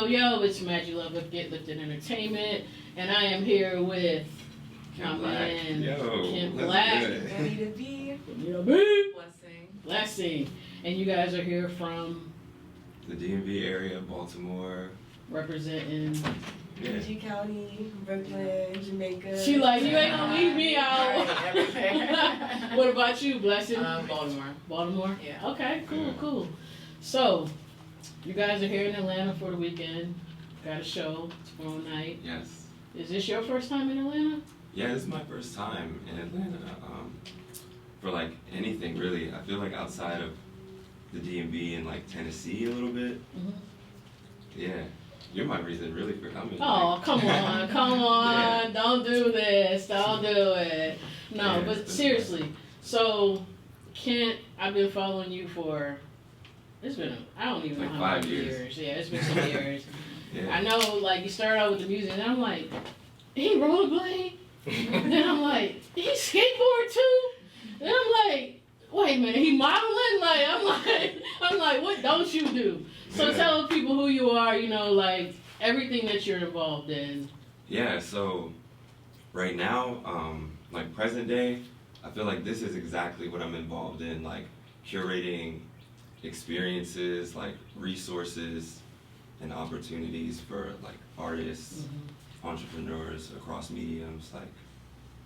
yo, it's Magi Love with Get Lifted Entertainment, and I am here with my man, Kim Black. Bonita B. Blessing. And you guys are here from the DMV area, Baltimore. Representing Magi County, Brooklyn, Jamaica. She like, you ain't gonna leave me out. What about you, Blessing? Baltimore. Baltimore? Yeah. Okay, cool. So, you guys are here in Atlanta for the weekend. Got a show tomorrow night. Yes. Is this your first time in Atlanta? Yeah, this is my first time in Atlanta. For like anything really, I feel like outside of the DMV and like Tennessee a little bit. Mm-hmm. Yeah, you're my reason really for coming. Oh, come on, yeah. Don't do this, don't do it. No, yeah, but seriously, so Kent, I've been following you for, I don't even know how many years. Yeah, it's been some years. Yeah. I know, like, you started out with the music, and I'm like, he rollerblade? Then I'm like, he skateboard too? Then I'm like, wait a minute, he modeling? Like, I'm like, what don't you do? So tell people who you are, you know, like, everything that you're involved in. Yeah, so right now, like present day, I feel like this is exactly what I'm involved in, like curating experiences, like resources and opportunities for like artists, entrepreneurs across mediums, like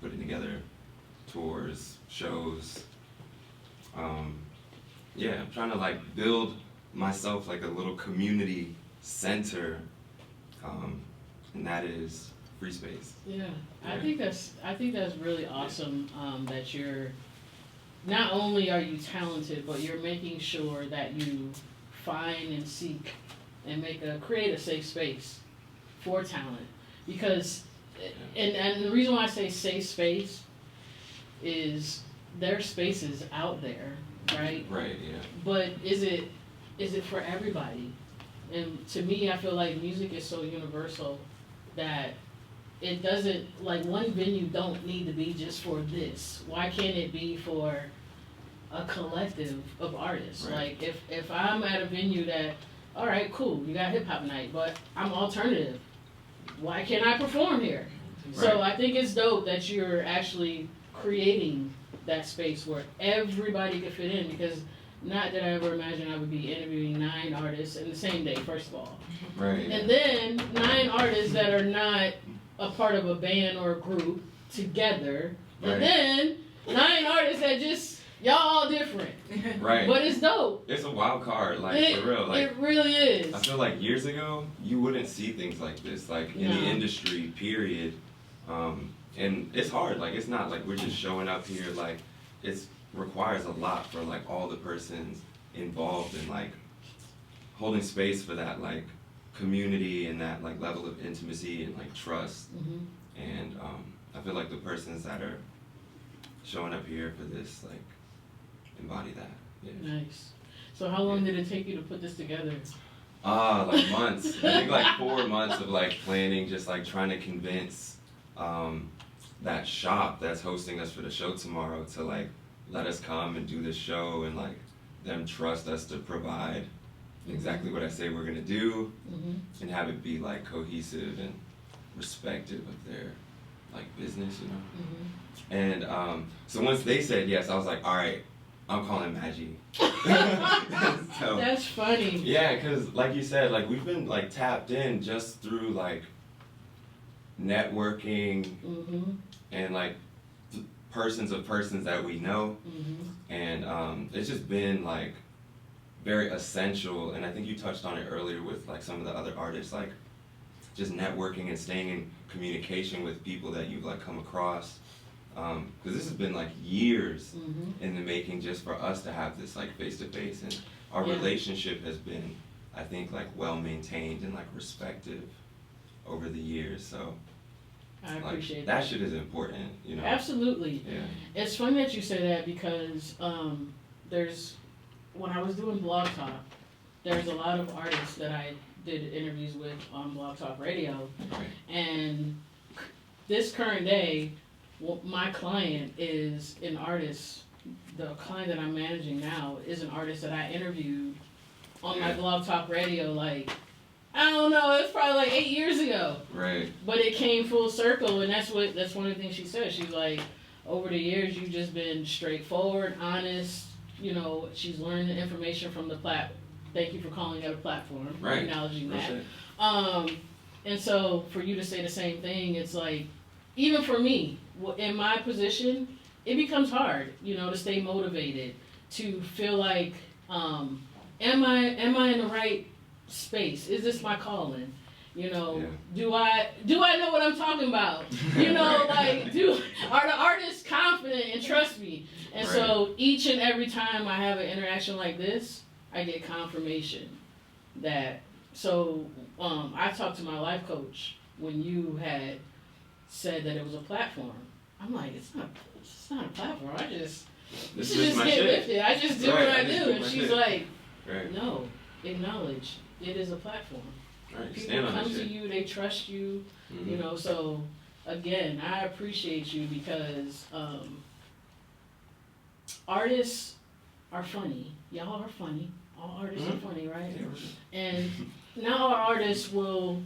putting together tours, shows. Yeah, I'm trying to like build myself like a little community center, and that is Phreespace. Yeah, I think that's really awesome. That you're not only are you talented, but you're making sure that you find and seek and create a safe space for talent. Because, and the reason why I say safe space is there's spaces out there, right? Right. Yeah. But is it for everybody? And to me, I feel like music is so universal that it doesn't, like, one venue don't need to be just for this. Why can't it be for a collective of artists? Right. Like, if I'm at a venue that, all right, cool, you got hip hop night, but I'm alternative. Why can't I perform here? Right. So I think it's dope that you're actually creating that space where everybody could fit in, because not that I ever imagined I would be interviewing 9 artists in the same day, first of all. Right. And then 9 artists that are not a part of a band or a group together. Right. And then 9 artists that just, y'all all different. Right. But it's dope. It's a wild card, like for real. Like, it really is. I feel like years ago, you wouldn't see things like this, like in the industry, period. And it's hard, like it's not like we're just showing up here, like it requires a lot for like all the persons involved in like holding space for that like community and that like level of intimacy and like trust. And I feel like the persons that are showing up here for this like embody that. Yeah. Nice. So how long did it take you to put this together? Like months. I think like 4 months of like planning, just like trying to convince that shop that's hosting us for the show tomorrow to like let us come and do this show, and like them trust us to provide exactly what I say we're gonna do, and have it be like cohesive and respective of their like business, you know. And so once they said yes, I was like, all right, I'm calling Magi. So, that's funny. Yeah, because like you said, like we've been like tapped in just through like networking and like persons that we know, and it's just been like very essential. And I think you touched on it earlier with like some of the other artists, like just networking and staying in communication with people that you've like come across, because this has been like years in the making just for us to have this like face to face, and our relationship has been, I think, like well maintained and like respective over the years. So I appreciate that shit is important, you know. Absolutely. Yeah. It's funny that you say that, because when I was doing Blog Talk, there's a lot of artists that I did interviews with on Blog Talk Radio, and this current day, my client is an artist. The client that I'm managing now is an artist that I interviewed on my Blog Talk Radio like I don't know, it's probably like 8 years ago. Right. But it came full circle, and that's one of the things she said. She's like, over the years, you've just been straightforward, honest. You know, she's learned the information from the platform. Thank you for calling it a platform, Right. acknowledging that. Right. And so for you to say the same thing, it's like, even for me, in my position, it becomes hard, you know, to stay motivated, to feel like, am I in the right space? Is this my calling? You know, do I know what I'm talking about? You know, like, are the artists confident and trust me? And so each and every time I have an interaction like this, I get confirmation that. So I talked to my life coach when you had said that it was a platform. I'm like, it's not a platform. This is just get lifted. I just do what I do. And she's like, no, acknowledge it is a platform. Right. People come to you, they trust you, you know, so again, I appreciate you because artists are funny. Y'all are funny. All artists are funny, right? And now our artists will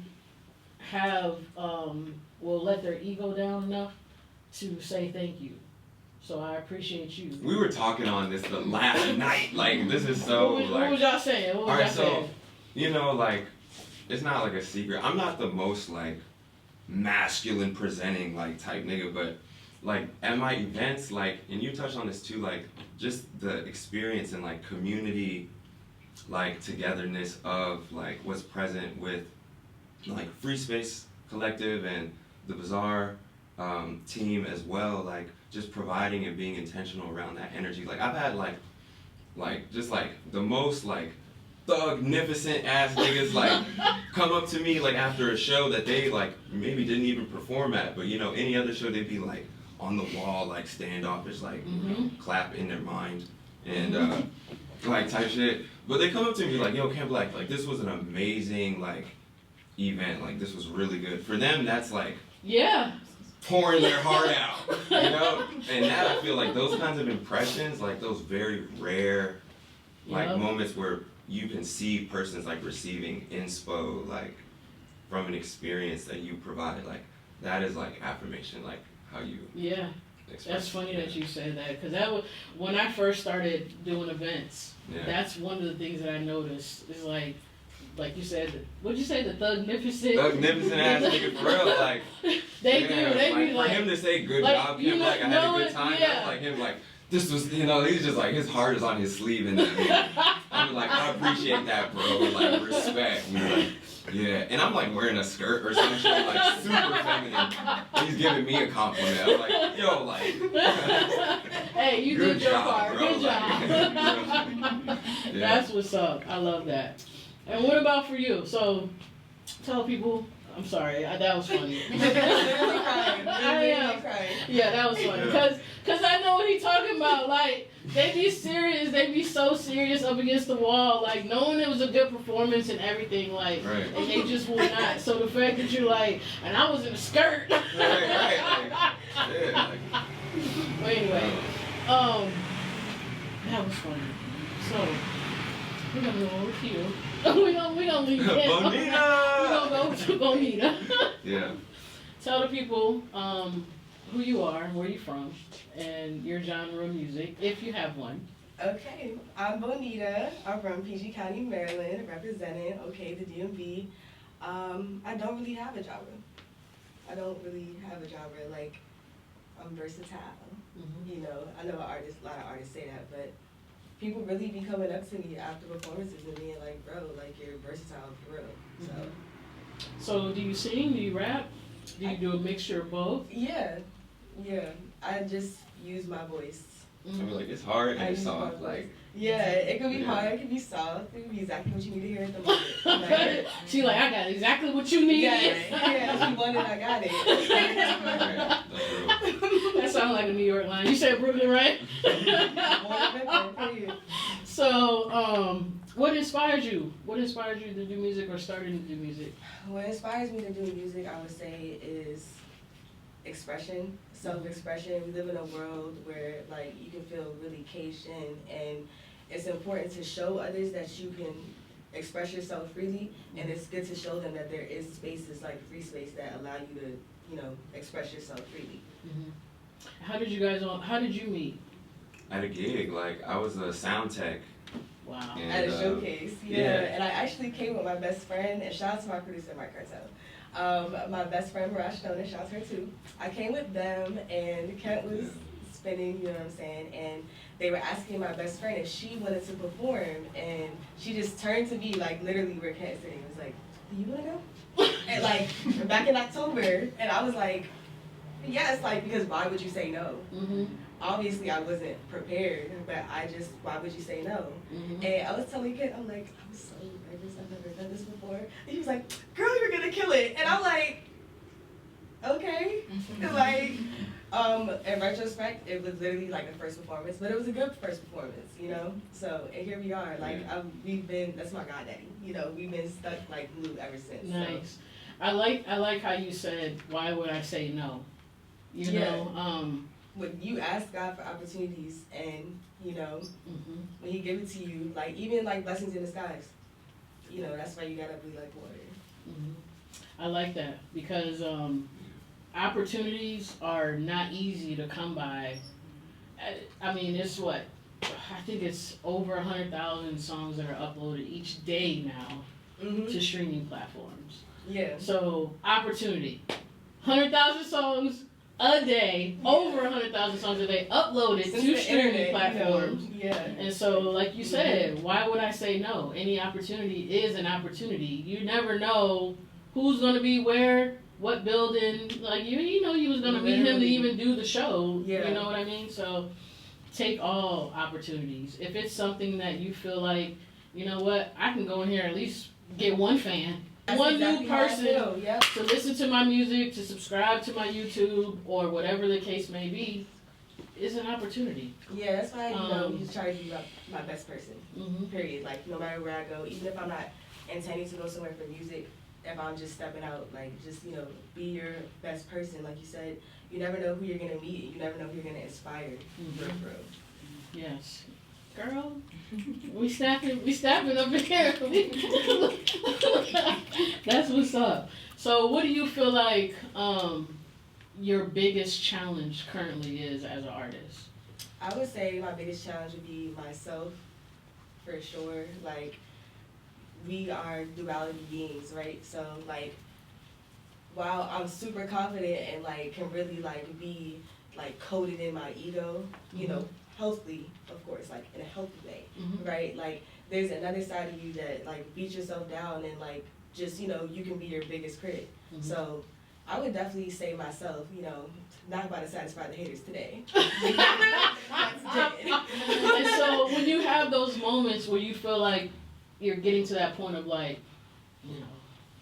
have, will let their ego down enough to say thank you. So I appreciate you. We were talking on this the last night. Like, this is so, what was y'all saying? What was y'all saying? So, you know, like, it's not like a secret. I'm not the most, like, masculine presenting, like, type nigga, but, like, at my events, like, and you touched on this too, like, just the experience and, like, community, like, togetherness of, like, what's present with, like, Phreespace Collective and the Bazaar team as well, like, just providing and being intentional around that energy. Like, I've had, like, just, like, the most, like, thugnificent ass niggas like come up to me like after a show that they like maybe didn't even perform at, but you know, any other show they'd be like on the wall, like standoffish, like you know, clap in their mind and like type shit. But they come up to me like, yo, Camp Black, like this was an amazing like event, like this was really good. For them that's like pouring their heart out, you know? And that I feel like those kinds of impressions, like those very rare like moments where you can see persons like receiving inspo like from an experience that you provide, like that is like affirmation, like how you that's funny that you say that, because that was when I first started doing events. That's one of the things that I noticed is like you said, what'd you say, the thugnificent ass nigga for real, like they be like for him to say good job, Kim, like I had a good time, that's like him like this was, you know, he's just like, his heart is on his sleeve and I'm like, I appreciate that, bro, like, respect, you know, like, yeah, and I'm like wearing a skirt or some shit, like, super feminine, he's giving me a compliment, I'm like, yo, like, hey, you did your part, bro. Good job. That's what's up, I love that. And what about for you? So, tell people. I'm sorry, that was funny. I am. Yeah, that was funny. Cause I know what he's talking about. Like, they be serious, they be so serious up against the wall, like, knowing it was a good performance and everything, like, and they just will not. So the fact that you're like, and I was in a skirt. Like, But anyway, that was funny. So, we're gonna go over here. we gonna leave it. Bonita! We're gonna go to Bonita. Yeah. Tell the people who you are, where you from, and your genre of music, if you have one. Okay, I'm Bonita. I'm from PG County, Maryland, representing the DMV. I don't really have a genre. Like, I'm versatile. You know, I know a lot of artists say that, but people really be coming up to me after performances and being like, bro, like, you're versatile for real. So do you sing? Do you rap? Do you do a mixture of both? Yeah. I just use my voice. I feel like it's hard and it's soft, like. Yeah, it could be hard, it could be soft, it could be exactly what you need to hear at the moment. Like, she like, I got exactly what you need. Yeah, you wanted, I got it. That sounds like a New York line. You said Brooklyn, right? So, what inspired you? What inspired you to do music or starting to do music? What inspires me to do music, I would say, is expression, self-expression. We live in a world where, like, you can feel really caged in, and it's important to show others that you can express yourself freely, and it's good to show them that there is spaces like Phreespace that allow you to, you know, express yourself freely. How did you meet? At a gig, like I was a sound tech. Wow. And, At a showcase, yeah. And I actually came with my best friend, and shout out to my producer, Mike Cartel. My best friend, Marash Stoner, shout out to her too. I came with them, and Kent was spinning, you know what I'm saying, and they were asking my best friend if she wanted to perform, and she just turned to me, like, literally where Kent sitting, was like, do you wanna go? And like, back in October, and I was like, yes, like, because why would you say no? Obviously, I wasn't prepared, but why would you say no? And I was telling Kent, I'm like, I'm so nervous, I've never done this before. And he was like, girl, you're gonna kill it. And I'm like, okay. Like, in retrospect, it was literally like a first performance, but it was a good first performance, you know? So, and here we are, like, that's my goddaddy, you know? We've been stuck like glue ever since. Nice. So. I like how you said, why would I say no? You know, when you ask God for opportunities, and you know, when He give it to you, like even like blessings in disguise, you know, that's why you gotta be like water. I like that because opportunities are not easy to come by. I mean, it's what I think it's over 100,000 songs that are uploaded each day now to streaming platforms. Yeah. So opportunity, 100,000 songs a day, over 100,000 songs a day uploaded to streaming platforms. You know, and so, like you said, why would I say no? Any opportunity is an opportunity. You never know who's going to be where, what building. Like, you know you was going to meet him to even do the show. You know what I mean? So, take all opportunities. If it's something that you feel like, you know what, I can go in here and at least get one fan. That's one exactly new person to listen to my music, to subscribe to my YouTube, or whatever the case may be, is an opportunity. Yeah, that's why, you know, you try to be my best person, period. Like, no matter where I go, even if I'm not intending to go somewhere for music, if I'm just stepping out, like, just, you know, be your best person. Like you said, you never know who you're going to meet, you never know who you're going to inspire. Yes. Girl, we snapping up in here. That's what's up. So what do you feel like your biggest challenge currently is as an artist? I would say my biggest challenge would be myself, for sure. Like, we are duality beings, right? So, like, while I'm super confident and, like, can really, like, be, like, coded in my ego, you know, healthily, of course, like in a healthy way, right? Like, there's another side of you that like beats yourself down and like just, you know, you can be your biggest critic. So I would definitely say myself, you know, not about to satisfy the haters today. And so when you have those moments where you feel like you're getting to that point of like, you know,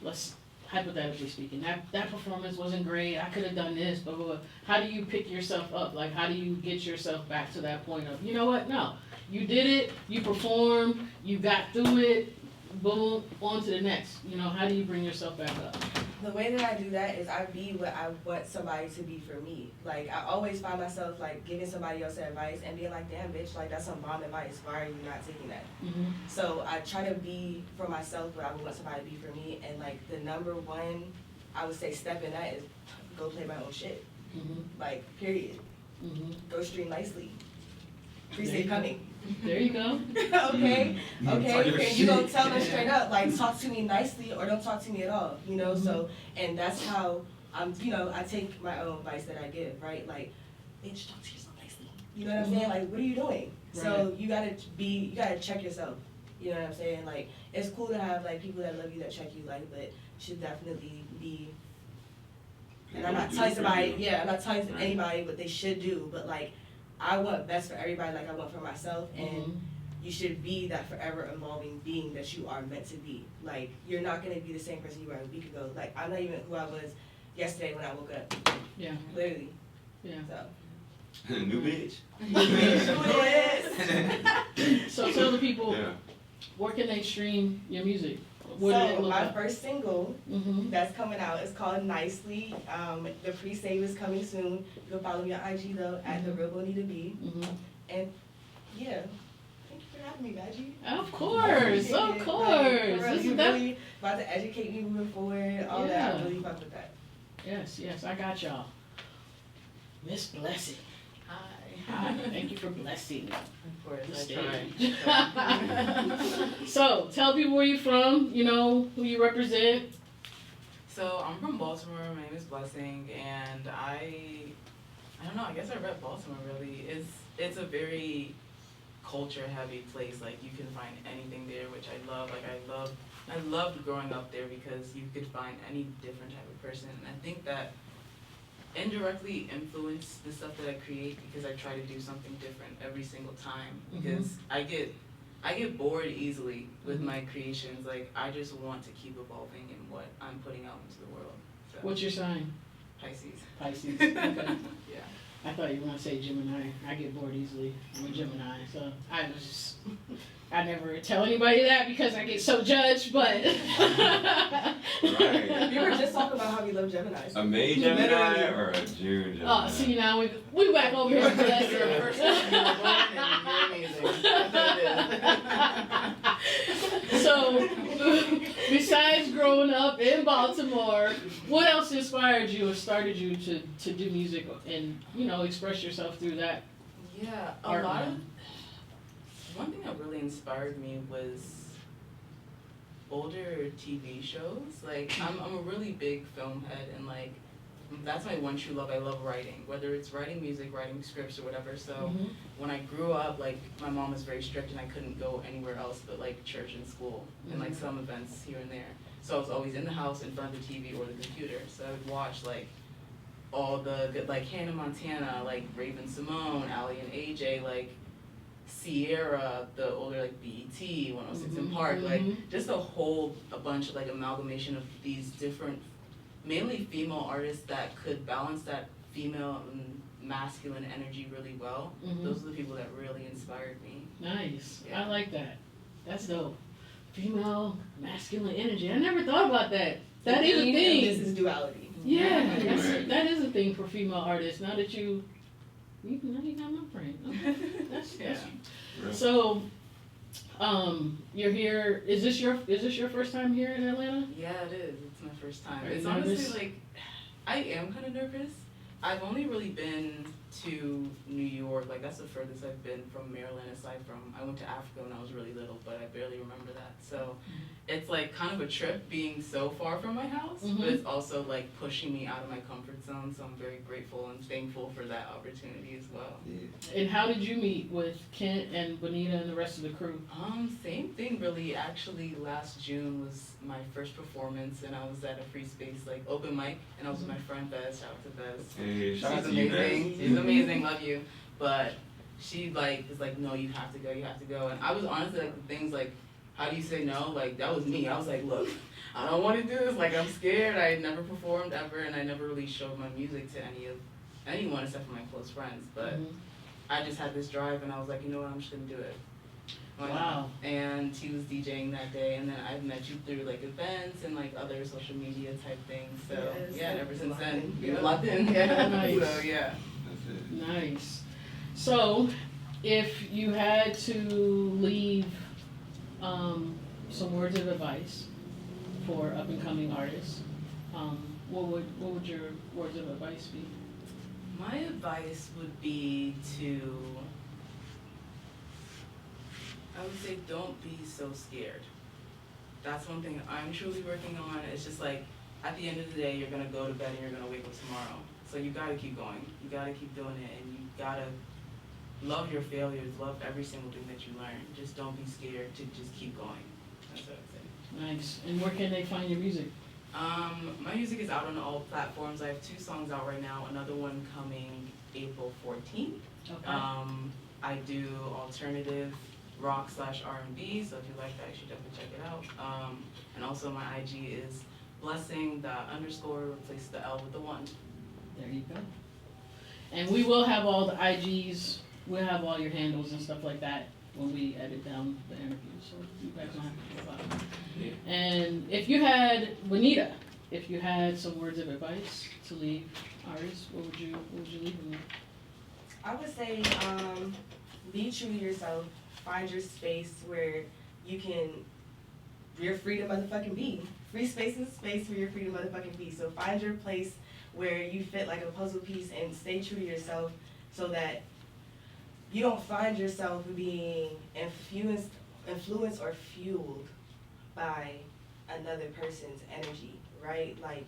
let's hypothetically speaking, that performance wasn't great, I could have done this, blah, blah, blah. How do you pick yourself up? Like, how do you get yourself back to that point of, you know what, no, you did it, you performed, you got through it, boom, on to the next. You know, how do you bring yourself back up? The way that I do that is I be what I want somebody to be for me. Like, I always find myself, like, giving somebody else advice and being like, damn, bitch, like, that's some bomb advice. Why are you not taking that? So I try to be for myself what I would want somebody to be for me. And, like, the number one, I would say, step in that is go play my own shit. Like, period. Go stream nicely. Phreespace coming. There you go. Okay. And you don't tell them straight up, like, talk to me nicely or don't talk to me at all, you know? So, and that's how I'm, you know, I take my own advice that I give, right? Like, bitch, talk to yourself nicely. You know what I'm saying? Like, what are you doing? Right. So you gotta check yourself. You know what I'm saying? Like, it's cool to have, like, people that love you that check you, like, but it should definitely be, and I'm not telling somebody, I'm not telling anybody what they should do, but, like, I want best for everybody like I want for myself, and you should be that forever evolving being that you are meant to be. Like, you're not going to be the same person you were a week ago. Like, I'm not even who I was yesterday when I woke up. Yeah. Literally. Yeah. So. New bitch. So tell the people, where can they stream your music? So my first single that's coming out is called Nicely. The pre-save is coming soon. You can follow me on IG though at the real Bonita B. And yeah, thank you for having me, Magi. Of course, of course. Like, you Isn't that? really about to educate me moving forward, all that. I really fuck with that. Yes, I got y'all. Miss Blessing. Hi. Thank you for blessing Of course, the I stage. try. So, tell people where you're from, you know, who you represent. So I'm from Baltimore. My name is Blessing, and I don't know. I guess I rep Baltimore. Really, it's a very culture heavy place. Like you can find anything there, which I love. Like I loved growing up there because you could find any different type of person, and I think that indirectly influence the stuff that I create because I try to do something different every single time because I get bored easily with my creations. Like I just want to keep evolving in what I'm putting out into the world. So, What's your sign? Pisces. Pisces. Okay. Yeah. I thought you were gonna say Gemini. I get bored easily. I'm a Gemini, so I never tell anybody that because I get so judged, but Right. We were just talking about how we love Geminis. A May Gemini or a June Gemini? oh, see now we back over here. You're the first one you were born and you're amazing. That's what it is. So, besides growing up in Baltimore, what else inspired you or started you to do music and, you know, express yourself through that? Yeah, art lot of form? one thing that really inspired me was older TV shows. Like I'm a really big film head, and like that's my one true love. I love writing, whether it's writing music, writing scripts, or whatever. So when I grew up, like my mom was very strict, and I couldn't go anywhere else but like church and school and like some events here and there. So I was always in the house in front of the TV or the computer. So I would watch like all the good, like Hannah Montana, like Raven Simone, Allie and AJ, like Sierra, the older like BET, 106 in Park, like just a bunch of like amalgamation of these different, mainly female artists that could balance that female and masculine energy really well. Those are the people that really inspired me. Nice. Yeah. I like that. That's dope. Female, masculine energy. I never thought about that. That is a thing. This is duality. Yeah, that is a thing for female artists. Now that you got my brain. Okay. That's Real. so. You're here. Is this your first time here in Atlanta? Yeah, it is. It's my first time. Are you It's nervous? honestly like, I am kind of nervous. I've only really been to New York. Like that's the furthest I've been from Maryland. Aside from I went to Africa when I was really little, but I barely remember that. So it's like kind of a trip being so far from my house, but it's also like pushing me out of my comfort zone. So I'm very grateful and thankful for that opportunity as well. Yeah. And how did you meet with Kent and Bonita and the rest of the crew? Same thing really. Actually, last June was my first performance, and I was at a Phreespace like open mic, and I was with my friend Bez. Shout out to Bez. Hey, shout out She's to you, amazing. Bez. She's amazing. Love you. But she like is like, no, you have to go. You have to go. And I was honestly like the things like, how do you say no? Like that was me. I was like, look, I don't want to do this. Like I'm scared. I had never performed ever, and I never really showed my music to anyone except for my close friends. But I just had this drive, and I was like, you know what? I'm just gonna do it. Wow. And he was DJing that day, and then I've met you through like events and like other social media type things. So Yes, yeah, and ever since then, locked in. we've been locked in. Yeah. Nice. So yeah. That's it. Nice. So, if you had to leave some words of advice for up and coming artists, what would your words of advice be? My advice would be to, I would say, don't be so scared. That's one thing I'm truly working on. It's just like, at the end of the day, you're gonna go to bed and you're gonna wake up tomorrow. So you gotta keep going. You gotta keep doing it, and you gotta love your failures, love every single thing that you learn. Just don't be scared to just keep going. That's what I'd say. Nice. And where can they find your music? My music is out on all platforms. I have 2 songs out right now, another one coming April 14th. Okay. I do alternative rock/R&B, so if you like that, you should definitely check it out. And also my IG is blessing, the underscore, replace the L with the 1. There you go. And we will have all the IGs, we'll have all your handles and stuff like that when we edit down the interview, so you guys don't have to think about it. Yeah. And if you had, Bonita, if you had some words of advice to leave artists, what would you leave them with? I would say, be true to yourself. find your space where you're free to motherfucking be. Phreespace is a space where you're free to motherfucking be. So find your place where you fit like a puzzle piece and stay true to yourself so that you don't find yourself being influenced or fueled by another person's energy, right? Like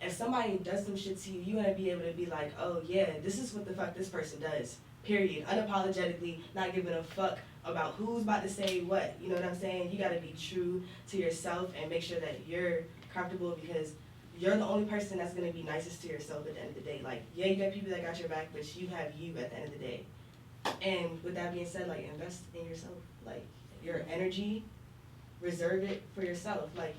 if somebody does some shit to you, you wanna be able to be like, oh yeah, this is what the fuck this person does, period. Unapologetically, not giving a fuck about who's about to say what, you know what I'm saying? You gotta be true to yourself and make sure that you're comfortable because you're the only person that's gonna be nicest to yourself at the end of the day. Like, yeah, you got people that got your back, but you have you at the end of the day. And with that being said, like, invest in yourself. Like, your energy, reserve it for yourself. Like,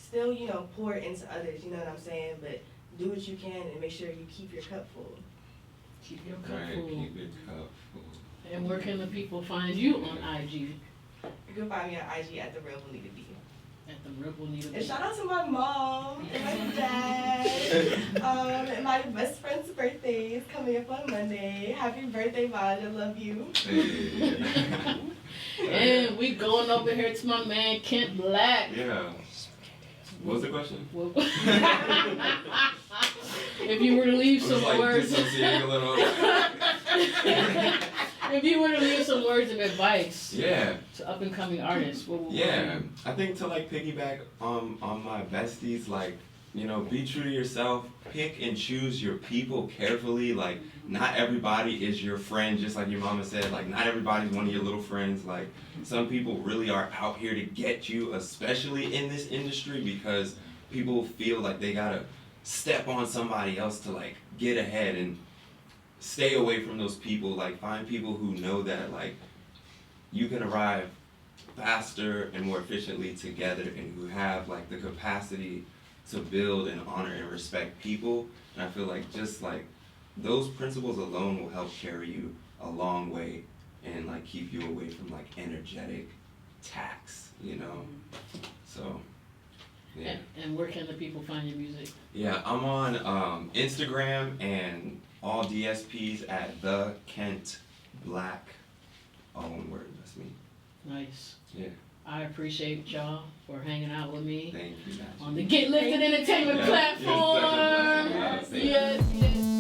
still, you know, pour into others, you know what I'm saying? But do what you can and make sure you keep your cup full. Keep your cup Right, full. keep your cup full. And where can the people find you on IG? You can find me on IG at the real Bonita B. At the Real Bonita. And shout out to my mom and my dad. And my best friend's birthday is coming up on Monday. Happy birthday, Maj. I love you. Hey. And we going over here to my man Kent Black. Yeah. What was the question? Well, if you were to leave I was some like words, dissociating a little. if you were to leave some words of advice Yeah. to up and coming artists, what would Yeah, I think to like piggyback on my besties, like, you know, be true to yourself, pick and choose your people carefully. Like, not everybody is your friend, just like your mama said. Like, not everybody's one of your little friends. Like, some people really are out here to get you, especially in this industry, because people feel like they gotta step on somebody else to like get ahead, and stay away from those people. Like, find people who know that like you can arrive faster and more efficiently together, and who have like the capacity to build and honor and respect people. And I feel like just like those principles alone will help carry you a long way and like keep you away from like energetic tax, you know. So yeah. And where can the people find your music? Yeah, I'm on Instagram and all DSPs at the Kent Black. All one word, that's me. Nice. Yeah. I appreciate y'all for hanging out with me Thank you, Magi. on the Get Lifted Entertainment Yeah, platform. you're such a blessing, Magi. Thank you. Yes, yes.